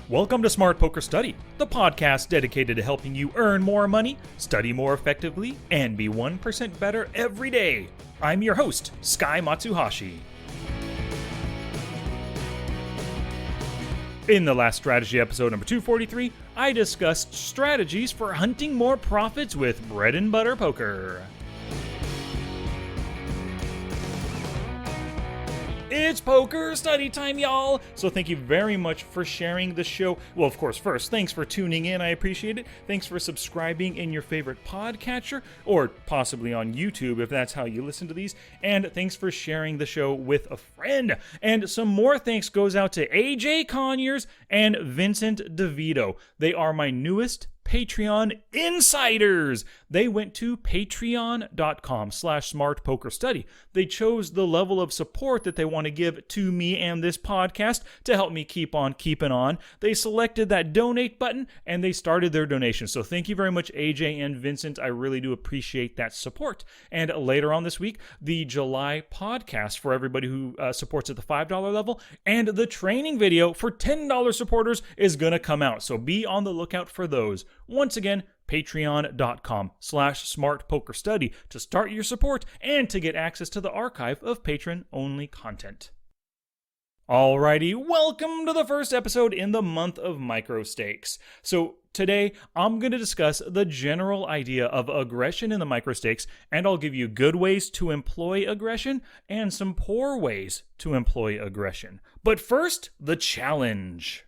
Welcome to Smart Poker Study, the podcast dedicated to helping you earn more money, study more effectively, and be 1% better every day. I'm your host, Sky Matsuhashi. In the last strategy episode, number 243, I discussed strategies for hunting more profits with bread and butter poker. It's poker study time, y'all! So thank you very much for sharing the show. Well, of course, first, thanks for tuning in. I appreciate it. Thanks for subscribing in your favorite podcatcher, or possibly on YouTube if that's how you listen to these. And thanks for sharing the show with a friend. And some more thanks goes out to AJ Conyers and Vincent DeVito. They are my newest Patreon insiders. They went to patreon.com/smartpokerstudy. They chose the level of support that they want to give to me and this podcast to help me keep on keeping on. They selected that donate button and they started their donation. So thank you very much, AJ and Vincent. I really do appreciate that support. And later on this week, the July podcast for everybody who supports at the $5 level, and the training video for $10 supporters is going to come out. So be on the lookout for those. Once again, patreon.com/smartpokerstudy to start your support and to get access to the archive of patron-only content. Alrighty, welcome to the first episode in the month of micro stakes. So today, I'm going to discuss the general idea of aggression in the micro stakes, and I'll give you good ways to employ aggression and some poor ways to employ aggression. But first, the challenge.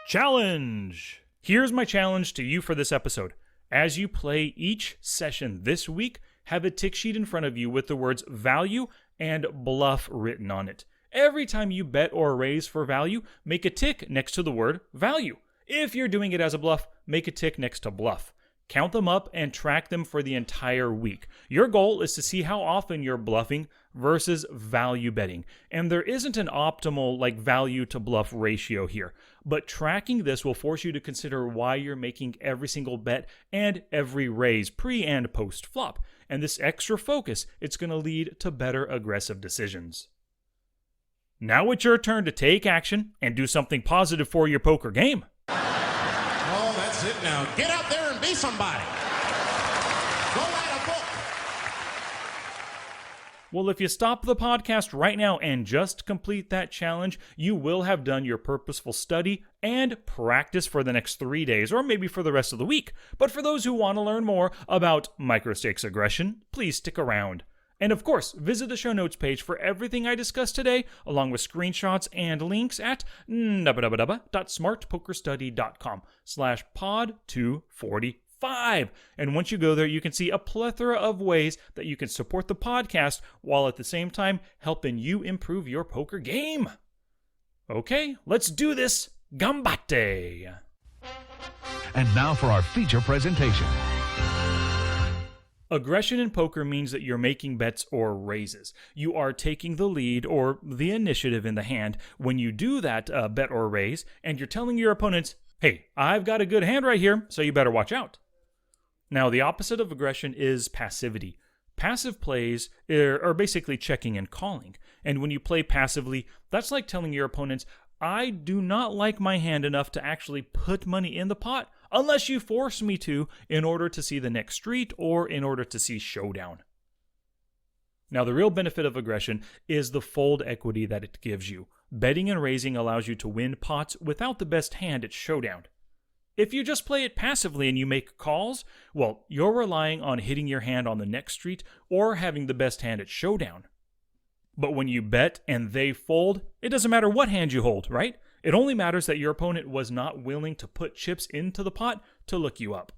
Challenge! Here's my challenge to you for this episode. As you play each session this week, have a tick sheet in front of you with the words value and bluff written on it. Every time you bet or raise for value, make a tick next to the word value. If you're doing it as a bluff, make a tick next to bluff. Count them up and track them for the entire week. Your goal is to see how often you're bluffing versus value betting. And there isn't an optimal value to bluff ratio here. But tracking this will force you to consider why you're making every single bet and every raise pre and post flop. And this extra focus, it's going to lead to better aggressive decisions. Now it's your turn to take action and do something positive for your poker game. Oh, that's it now. Get out there and be somebody. Go write a book. Well, if you stop the podcast right now and just complete that challenge, you will have done your purposeful study and practice for the next 3 days, or maybe for the rest of the week. But for those who want to learn more about microstakes aggression, please stick around. And of course, visit the show notes page for everything I discussed today, along with screenshots and links at www.smartpokerstudy.com/pod245. And once you go there, you can see a plethora of ways that you can support the podcast while at the same time helping you improve your poker game. Okay, let's do this. Gambate! And now for our feature presentation. Aggression in poker means that you're making bets or raises. You are taking the lead or the initiative in the hand when you do that bet or raise, and you're telling your opponents, hey, I've got a good hand right here, so you better watch out. Now, the opposite of aggression is passivity. Passive plays are basically checking and calling. And when you play passively, that's like telling your opponents, I do not like my hand enough to actually put money in the pot unless you force me to in order to see the next street or in order to see showdown. Now, the real benefit of aggression is the fold equity that it gives you. Betting and raising allows you to win pots without the best hand at showdown. If you just play it passively and you make calls, well, you're relying on hitting your hand on the next street or having the best hand at showdown. But when you bet and they fold, it doesn't matter what hand you hold, right? It only matters that your opponent was not willing to put chips into the pot to look you up.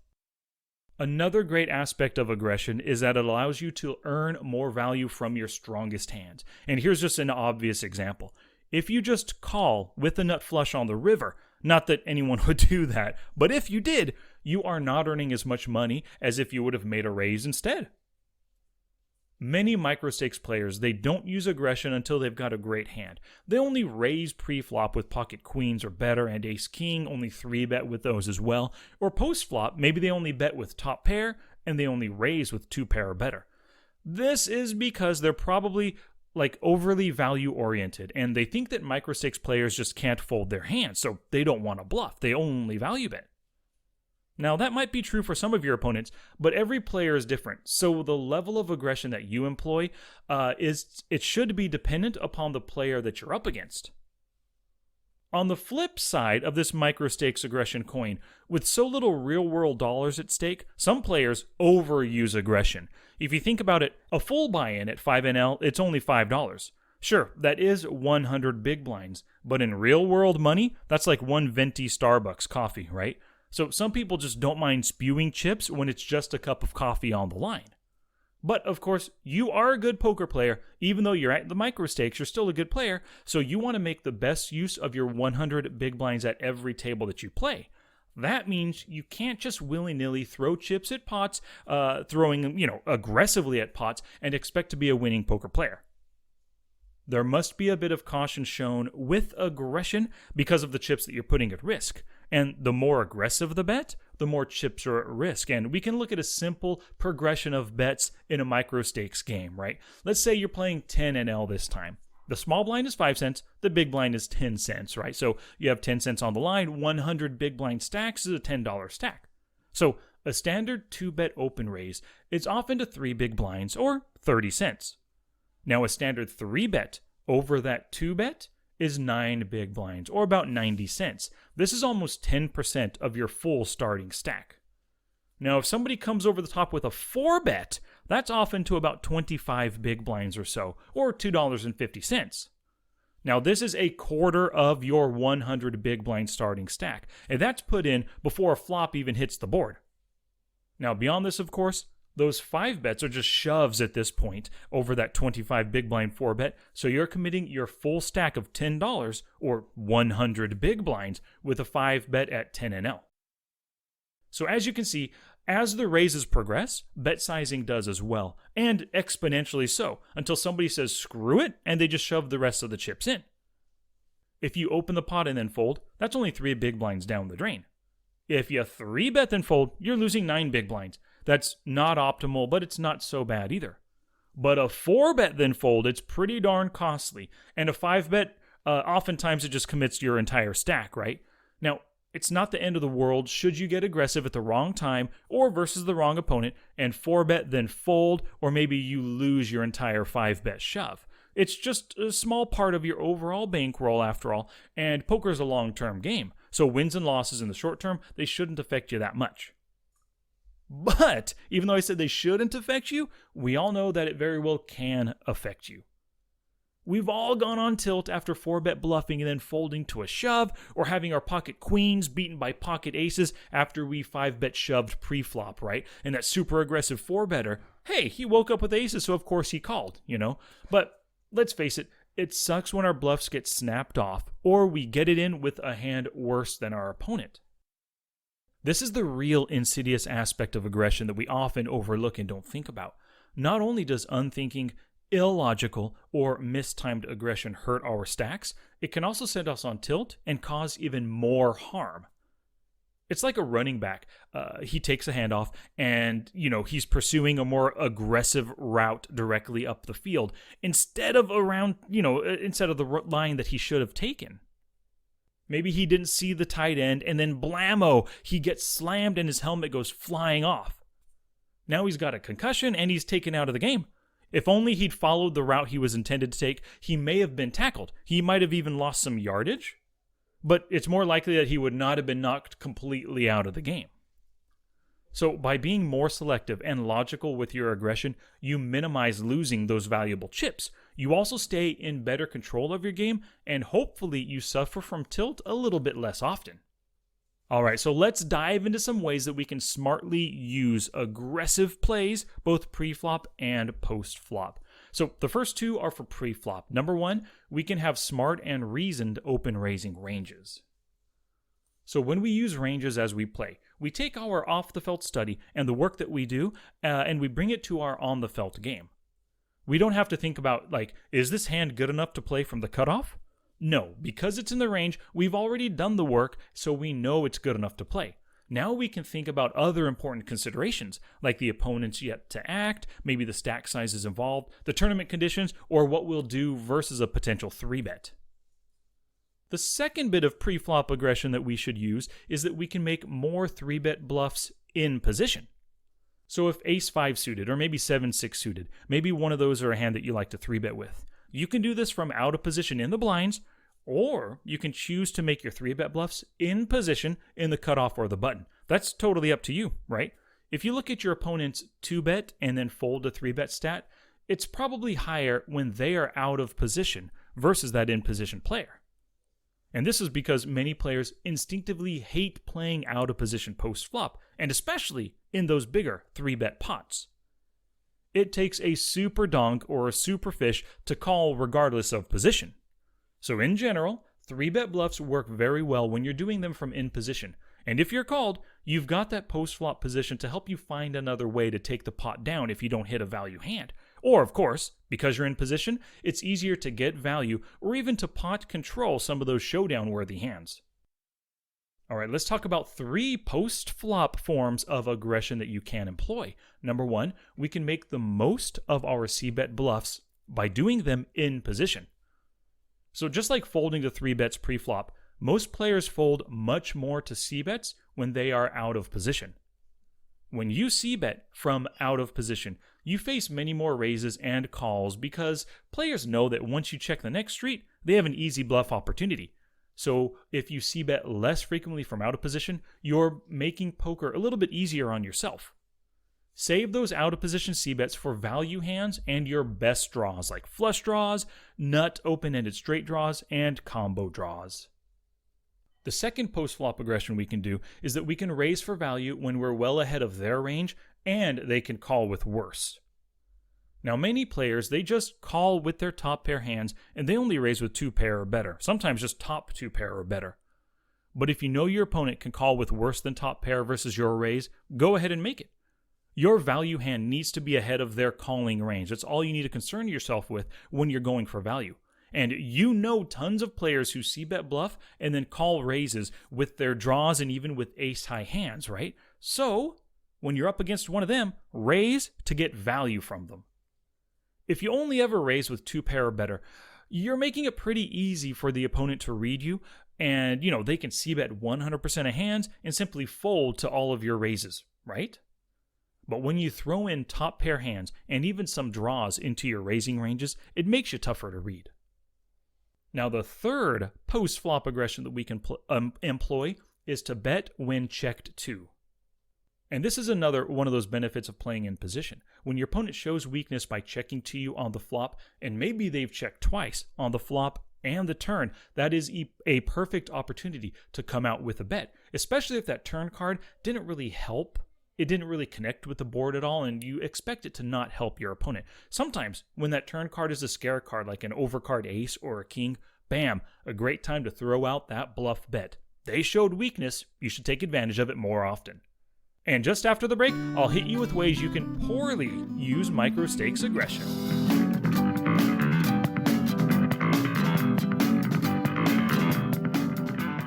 Another great aspect of aggression is that it allows you to earn more value from your strongest hands. And here's just an obvious example. If you just call with the nut flush on the river, not that anyone would do that, but if you did, you are not earning as much money as if you would have made a raise instead. Many microstakes players, they don't use aggression until they've got a great hand. They only raise pre-flop with pocket queens or better, and ace-king, only 3-bet with those as well. Or post-flop, maybe they only bet with top pair, and they only raise with 2 pair or better. This is because they're probably like overly value oriented, and they think that microstakes players just can't fold their hands, so they don't want to bluff. They only value bet. Now, that might be true for some of your opponents, but every player is different. So the level of aggression that you employ it should be dependent upon the player that you're up against. On the flip side of this microstakes aggression coin, with so little real-world dollars at stake, some players overuse aggression. If you think about it, a full buy-in at 5NL, it's only $5. Sure, that is 100 big blinds, but in real-world money, that's like one venti Starbucks coffee, right? So some people just don't mind spewing chips when it's just a cup of coffee on the line. But, of course, you are a good poker player. Even though you're at the microstakes, you're still a good player, so you want to make the best use of your 100 big blinds at every table that you play. That means you can't just willy-nilly throw chips at pots, throwing, aggressively at pots, and expect to be a winning poker player. There must be a bit of caution shown with aggression because of the chips that you're putting at risk. And the more aggressive the bet, the more chips are at risk. And we can look at a simple progression of bets in a micro stakes game, right? Let's say you're playing 10 NL this time. The small blind is 5 cents, the big blind is 10 cents, right? So you have 10 cents on the line, 100 big blind stacks is a $10 stack. So a standard 2-bet open raise is often to 3 big blinds or 30 cents. Now a standard 3-bet over that 2-bet is 9 big blinds, or about 90 cents. This is almost 10% of your full starting stack. Now, if somebody comes over the top with a 4-bet, that's often to about 25 big blinds or so, or $2.50. Now, this is a quarter of your 100 big blind starting stack, and that's put in before a flop even hits the board. Now, beyond this, of course, those 5 bets are just shoves at this point over that 25 big blind 4-bet, so you're committing your full stack of $10 or 100 big blinds with a 5-bet at 10 NL. So as you can see, as the raises progress, bet sizing does as well, and exponentially so, until somebody says screw it and they just shove the rest of the chips in. If you open the pot and then fold, that's only 3 big blinds down the drain. If you 3-bet then fold, you're losing 9 big blinds. That's not optimal, but it's not so bad either. But a 4-bet then fold, it's pretty darn costly. And a 5-bet, oftentimes it just commits your entire stack, right? Now, it's not the end of the world should you get aggressive at the wrong time or versus the wrong opponent and 4-bet then fold, or maybe you lose your entire 5-bet shove. It's just a small part of your overall bankroll after all, and poker's a long-term game. So wins and losses in the short term, they shouldn't affect you that much. But, even though I said they shouldn't affect you, we all know that it very well can affect you. We've all gone on tilt after 4-bet bluffing and then folding to a shove, or having our pocket queens beaten by pocket aces after we 5-bet shoved pre-flop, right? And that super aggressive 4-better, hey, he woke up with aces, so of course he called, But let's face it, it sucks when our bluffs get snapped off, or we get it in with a hand worse than our opponent. This is the real insidious aspect of aggression that we often overlook and don't think about. Not only does unthinking, illogical, or mistimed aggression hurt our stacks, it can also send us on tilt and cause even more harm. It's like a running back. He takes a handoff and, he's pursuing a more aggressive route directly up the field instead of instead of the line that he should have taken. Maybe he didn't see the tight end, and then blammo, he gets slammed and his helmet goes flying off. Now he's got a concussion and he's taken out of the game. If only he'd followed the route he was intended to take, he may have been tackled. He might have even lost some yardage, but it's more likely that he would not have been knocked completely out of the game. So by being more selective and logical with your aggression, you minimize losing those valuable chips. You also stay in better control of your game, and hopefully you suffer from tilt a little bit less often. Alright, so let's dive into some ways that we can smartly use aggressive plays, both pre-flop and post-flop. So the first 2 are for pre-flop. Number 1, we can have smart and reasoned open raising ranges. So when we use ranges as we play, we take our off-the-felt study and the work that we do, and we bring it to our on-the-felt game. We don't have to think about, is this hand good enough to play from the cutoff? No, because it's in the range, we've already done the work, so we know it's good enough to play. Now we can think about other important considerations, like the opponent's yet to act, maybe the stack sizes involved, the tournament conditions, or what we'll do versus a potential 3-bet. The second bit of pre-flop aggression that we should use is that we can make more 3-bet bluffs in position. So if ace-5 suited, or maybe 7-6 suited, maybe one of those are a hand that you like to 3-bet with. You can do this from out of position in the blinds, or you can choose to make your 3-bet bluffs in position in the cutoff or the button. That's totally up to you, right? If you look at your opponent's 2-bet and then fold a 3-bet stat, it's probably higher when they are out of position versus that in-position player. And this is because many players instinctively hate playing out of position post-flop, and especially in those bigger 3-bet pots. It takes a super donk or a super fish to call regardless of position. So in general, 3-bet bluffs work very well when you're doing them from in position. And if you're called, you've got that post-flop position to help you find another way to take the pot down if you don't hit a value hand. Or, of course, because you're in position, it's easier to get value or even to pot control some of those showdown-worthy hands. All right, let's talk about 3 post-flop forms of aggression that you can employ. Number 1, we can make the most of our c-bet bluffs by doing them in position. So just like folding to 3-bets pre-flop, most players fold much more to c-bets when they are out of position. When you c-bet from out of position, you face many more raises and calls because players know that once you check the next street, they have an easy bluff opportunity. So if you c-bet less frequently from out of position, you're making poker a little bit easier on yourself. Save those out of position c-bets for value hands and your best draws like flush draws, nut open-ended straight draws, and combo draws. The second post-flop aggression we can do is that we can raise for value when we're well ahead of their range and they can call with worse. Now many players, they just call with their top pair hands and they only raise with 2 pair or better, sometimes just top 2 pair or better. But if you know your opponent can call with worse than top pair versus your raise, go ahead and make it. Your value hand needs to be ahead of their calling range. That's all you need to concern yourself with when you're going for value. And you know tons of players who c-bet bluff and then call raises with their draws and even with ace-high hands, right? So, when you're up against one of them, raise to get value from them. If you only ever raise with 2 pair or better, you're making it pretty easy for the opponent to read you, and they can c-bet 100% of hands and simply fold to all of your raises, right? But when you throw in top pair hands and even some draws into your raising ranges, it makes you tougher to read. Now, the third post-flop aggression that we can employ is to bet when checked to. And this is another one of those benefits of playing in position. When your opponent shows weakness by checking to you on the flop, and maybe they've checked twice on the flop and the turn, that is a perfect opportunity to come out with a bet, especially if that turn card didn't really help. It didn't really connect with the board at all, and you expect it to not help your opponent. Sometimes, when that turn card is a scare card, like an overcard ace or a king, bam, a great time to throw out that bluff bet. They showed weakness, you should take advantage of it more often. And just after the break, I'll hit you with ways you can poorly use micro-stakes aggression.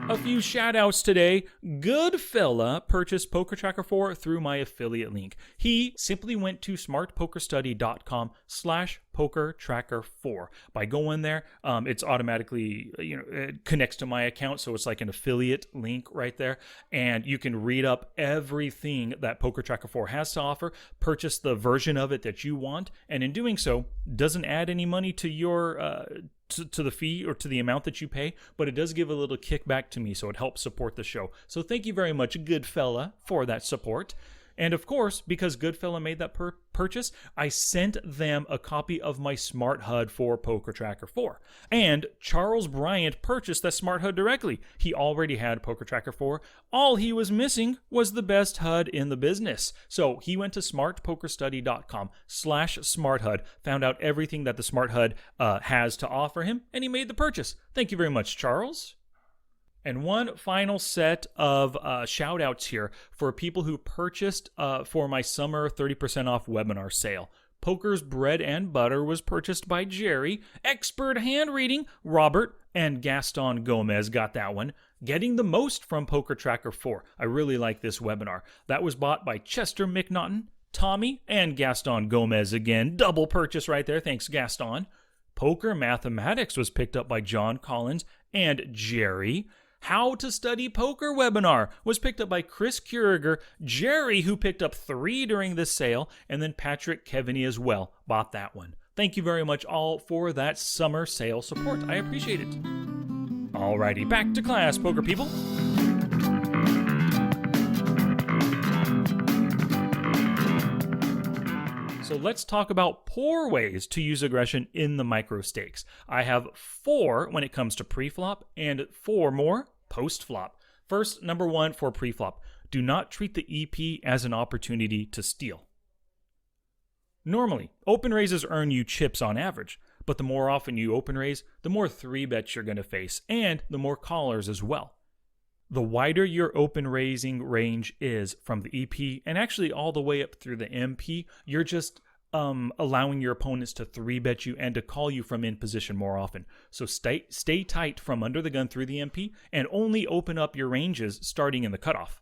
A few shout-outs today. Good fella purchased Poker Tracker 4 through my affiliate link. He simply went to smartpokerstudy.com/pokertracker4. By going there, it's automatically, it connects to my account, so it's like an affiliate link right there. And you can read up everything that Poker Tracker 4 has to offer, purchase the version of it that you want, and in doing so, doesn't add any money to your to the fee or to the amount that you pay, but it does give a little kickback to me, so it helps support the show. So thank you very much, Goodfella, for that support. And of course, because Goodfella made that purchase, I sent them a copy of my Smart HUD for Poker Tracker 4. And Charles Bryant purchased that Smart HUD directly. He already had Poker Tracker 4. All he was missing was the best HUD in the business. So he went to smartpokerstudy.com/smarthud, found out everything that the Smart HUD has to offer him, and he made the purchase. Thank you very much, Charles. And one final set of shout-outs here for people who purchased for my summer 30% off webinar sale. Poker's Bread and Butter was purchased by Jerry. Expert Hand Reading, Robert, and Gaston Gomez got that one. Getting the most from Poker Tracker 4. I really like this webinar. That was bought by Chester McNaughton, Tommy, and Gaston Gomez again. Double purchase right there. Thanks, Gaston. Poker Mathematics was picked up by John Collins and Jerry. How to Study Poker webinar was picked up by Chris Kuriger, Jerry, who picked up 3 during this sale, and then Patrick Keveney as well bought that one. Thank you very much all for that summer sale support. I appreciate it. Alrighty, back to class, poker people. So let's talk about poor ways to use aggression in the micro stakes. I have 4 when it comes to pre-flop and 4 more post-flop. First, number 1 for pre-flop. Do not treat the EP as an opportunity to steal. Normally, open raises earn you chips on average, but the more often you open raise, the more 3-bets you're going to face, and the more callers as well. The wider your open raising range is from the EP and actually all the way up through the MP, you're just allowing your opponents to 3-bet you and to call you from in position more often. So stay tight from under the gun through the MP and only open up your ranges starting in the cutoff.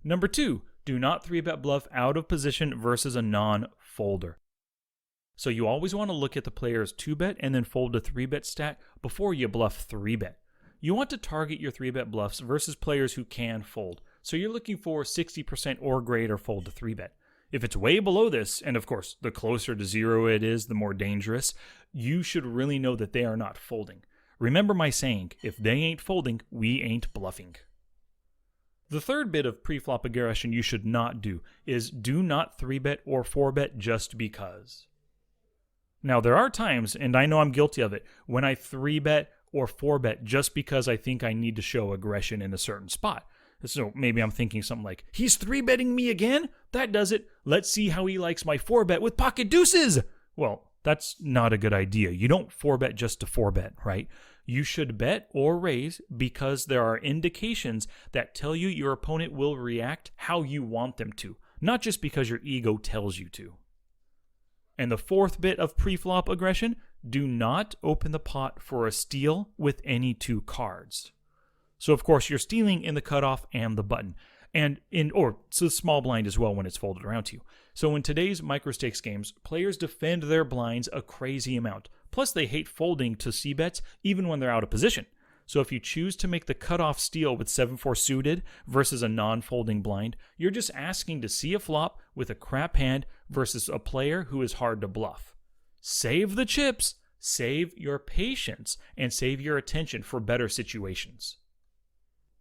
Number 2, do not 3-bet bluff out of position versus a non-folder. So you always want to look at the player's 2-bet and then fold to 3-bet stack before you bluff 3-bet. You want to target your 3-bet bluffs versus players who can fold. So you're looking for 60% or greater fold to 3-bet. If it's way below this, and of course, the closer to 0 it is, the more dangerous, you should really know that they are not folding. Remember my saying, if they ain't folding, we ain't bluffing. The third bit of pre-flop aggression you should not do is do not 3-bet or 4-bet just because. Now, there are times, and I know I'm guilty of it, when I 3-bet or 4-bet just because I think I need to show aggression in a certain spot. So maybe I'm thinking something like, he's 3-betting me again? That does it. Let's see how he likes my 4-bet with pocket deuces. Well, that's not a good idea. You don't 4-bet just to 4-bet, right? You should bet or raise because there are indications that tell you your opponent will react how you want them to, not just because your ego tells you to. And the fourth bit of pre-flop aggression, do not open the pot for a steal with any 2 cards. So of course you're stealing in the cutoff and the button, and it's a small blind as well when it's folded around to you. So in today's micro stakes games, players defend their blinds a crazy amount. Plus they hate folding to c-bets even when they're out of position. So if you choose to make the cutoff steal with 7-4 suited versus a non-folding blind, you're just asking to see a flop with a crap hand versus a player who is hard to bluff. Save the chips, save your patience, and save your attention for better situations.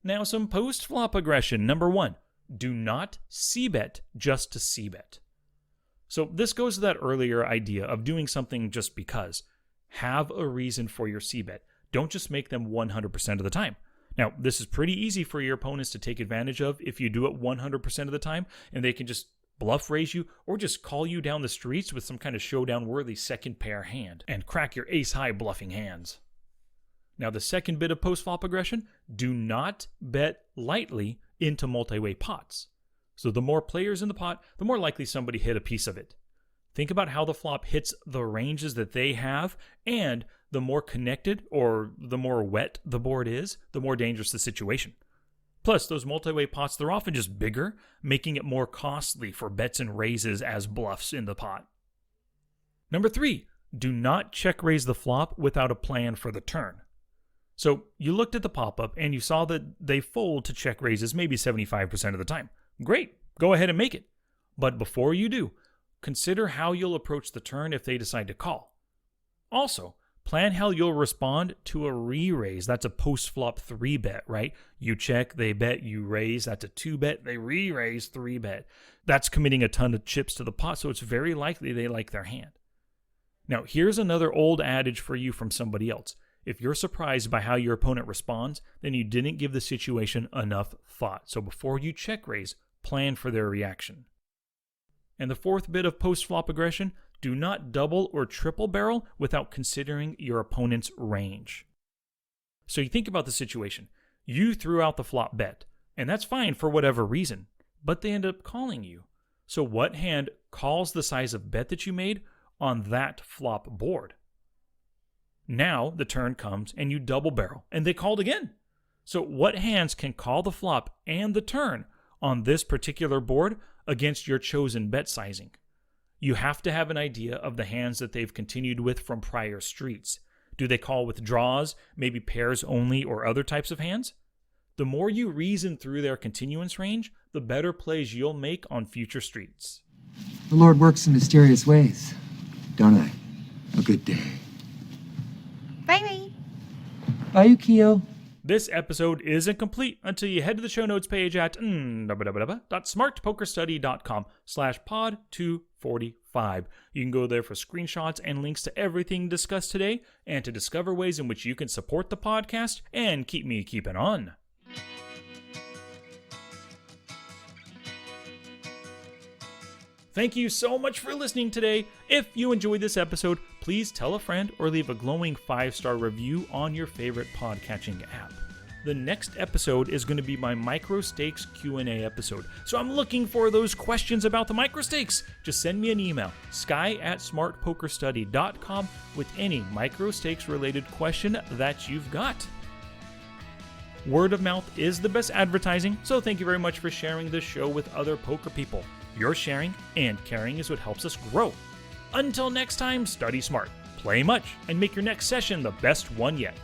Now some post-flop aggression. Number 1, do not c-bet just to c-bet. So this goes to that earlier idea of doing something just because. Have a reason for your c-bet. Don't just make them 100% of the time. Now, this is pretty easy for your opponents to take advantage of if you do it 100% of the time, and they can just bluff raise you or just call you down the streets with some kind of showdown-worthy second pair hand and crack your ace-high bluffing hands. Now, the second bit of post-flop aggression, do not bet lightly into multi-way pots. So the more players in the pot, the more likely somebody hit a piece of it. Think about how the flop hits the ranges that they have, and the more connected or the more wet the board is, the more dangerous the situation. Plus, those multi-way pots, they're often just bigger, making it more costly for bets and raises as bluffs in the pot. Number 3, do not check raise the flop without a plan for the turn. So you looked at the pop-up and you saw that they fold to check raises maybe 75% of the time. Great, go ahead and make it. But before you do, consider how you'll approach the turn if they decide to call. Also, plan how you'll respond to a re-raise. That's a post-flop 3-bet, right? You check, they bet, you raise. That's a 2-bet, they re-raise, 3-bet. That's committing a ton of chips to the pot, so it's very likely they like their hand. Now, here's another old adage for you from somebody else. If you're surprised by how your opponent responds, then you didn't give the situation enough thought. So before you check raise, plan for their reaction. And the fourth bit of post-flop aggression, do not double or triple barrel without considering your opponent's range. So you think about the situation. You threw out the flop bet, and that's fine for whatever reason, but they end up calling you. So what hand calls the size of bet that you made on that flop board? Now the turn comes and you double barrel, and they called again. So what hands can call the flop and the turn on this particular board against your chosen bet sizing? You have to have an idea of the hands that they've continued with from prior streets. Do they call with draws, maybe pairs only, or other types of hands? The more you reason through their continuance range, the better plays you'll make on future streets. The Lord works in mysterious ways, don't I? A good day. Bye-bye. Bye, Yukio. This episode isn't complete until you head to the show notes page at smartpokerstudy.com/pod245. You can go there for screenshots and links to everything discussed today and to discover ways in which you can support the podcast and keep me keeping on. Thank you so much for listening today. If you enjoyed this episode, please tell a friend or leave a glowing 5-star review on your favorite podcatching app. The next episode is going to be my micro stakes Q&A episode. So I'm looking for those questions about the micro stakes. Just send me an email, sky@smartpokerstudy.com, with any micro stakes related question that you've got. Word of mouth is the best advertising, so thank you very much for sharing this show with other poker people. Your sharing and caring is what helps us grow. Until next time, study smart, play much, and make your next session the best one yet.